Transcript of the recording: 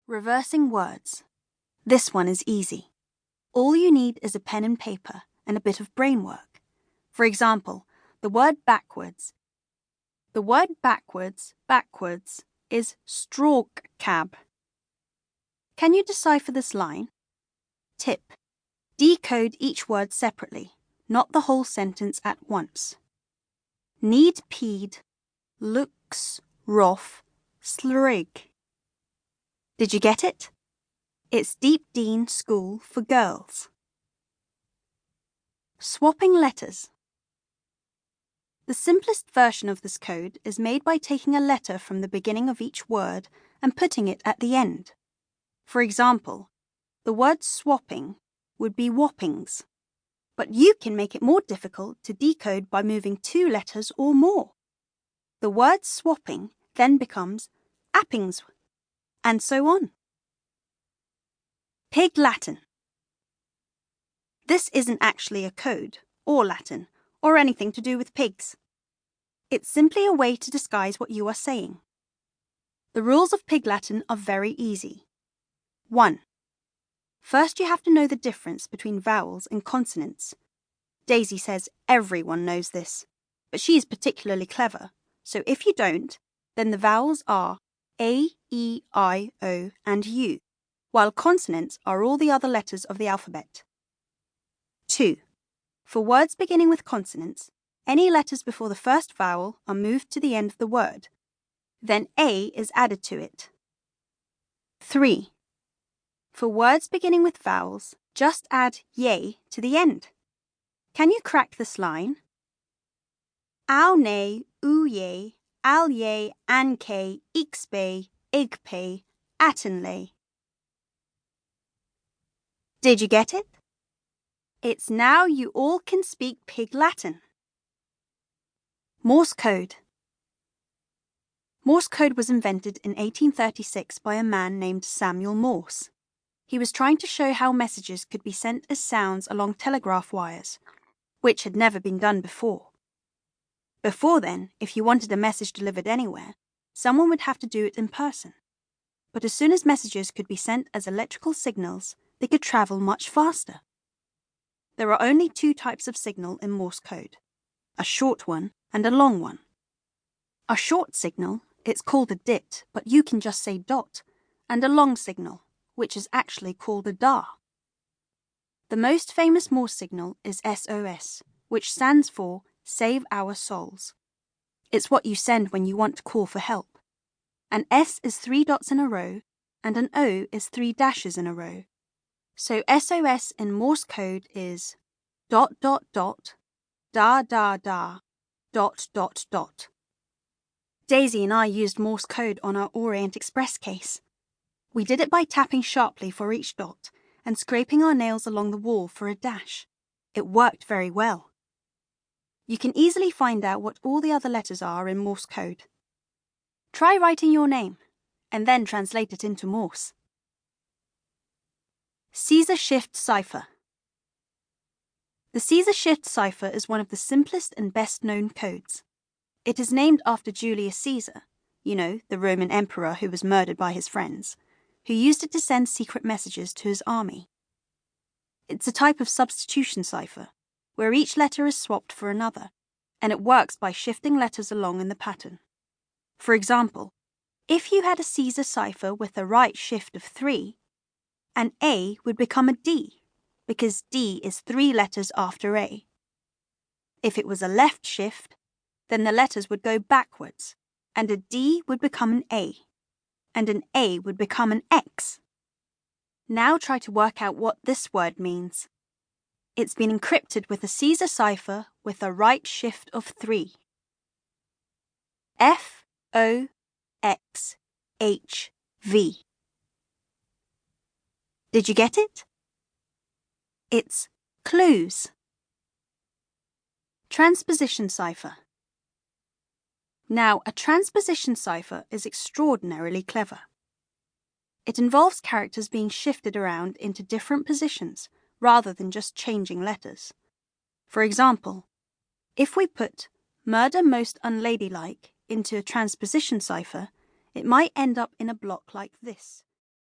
Reversing words. This one is easy. All you need is a pen and paper and a bit of brain work. For example, the word backwards. The word backwards is strawcab. Can you decipher this line? Tip: decode each word separately, not the whole sentence at once. Need peed, looks, rough, slrig. Did you get it? It's Deepdean School for Girls. Swapping letters. The simplest version of this code is made by taking a letter from the beginning of each word and putting it at the end. For example, the word swapping would be whoppings, but you can make it more difficult to decode by moving 2 letters or more. The word swapping then becomes appings, and so on. Pig Latin. This isn't actually a code, or Latin, or anything to do with pigs. It's simply a way to disguise what you are saying. The rules of Pig Latin are very easy. 1. First, you have to know the difference between vowels and consonants. Daisy says everyone knows this, but she is particularly clever, so if you don't, then the vowels are A, E, I, O, and U, while consonants are all the other letters of the alphabet. 2. For words beginning with consonants, any letters before the first vowel are moved to the end of the word. Then A is added to it. 3. For words beginning with vowels, just add yay to the end. Can you crack this line? Ow nay, oo yay, al yay, an kay, ixbay, igpay, atenlay. Did you get it? It's now you all can speak Pig Latin. Morse code. Morse code was invented in 1836 by a man named Samuel Morse. He was trying to show how messages could be sent as sounds along telegraph wires, which had never been done before. Before then, if you wanted a message delivered anywhere, someone would have to do it in person. But as soon as messages could be sent as electrical signals, they could travel much faster. There are only 2 types of signal in Morse code, a short one and a long one. A short signal, it's called a dit, but you can just say dot, and a long signal, which is actually called a dar. The most famous Morse signal is SOS, which stands for Save Our Souls. It's what you send when you want to call for help. An S is 3 dots in a row, and an O is 3 dashes in a row. So SOS in Morse code is ... da da da ... Daisy and I used Morse code on our Orient Express case. We did it by tapping sharply for each dot and scraping our nails along the wall for a dash. It worked very well. You can easily find out what all the other letters are in Morse code. Try writing your name, and then translate it into Morse. Caesar shift cipher. The Caesar shift cipher is one of the simplest and best-known codes. It is named after Julius Caesar, the Roman emperor who was murdered by his friends, who used it to send secret messages to his army. It's a type of substitution cipher, where each letter is swapped for another, and it works by shifting letters along in the pattern. For example, if you had a Caesar cipher with a right shift of 3, an A would become a D, because D is 3 letters after A. If it was a left shift, then the letters would go backwards, and a D would become an A, and an A would become an X. Now try to work out what this word means. It's been encrypted with a Caesar cipher with a right shift of 3. FOXHV. Did you get it? It's clues. Transposition cipher. Now, a transposition cipher is extraordinarily clever. It involves characters being shifted around into different positions rather than just changing letters. For example, if we put Murder Most Unladylike into a transposition cipher, it might end up in a block like this.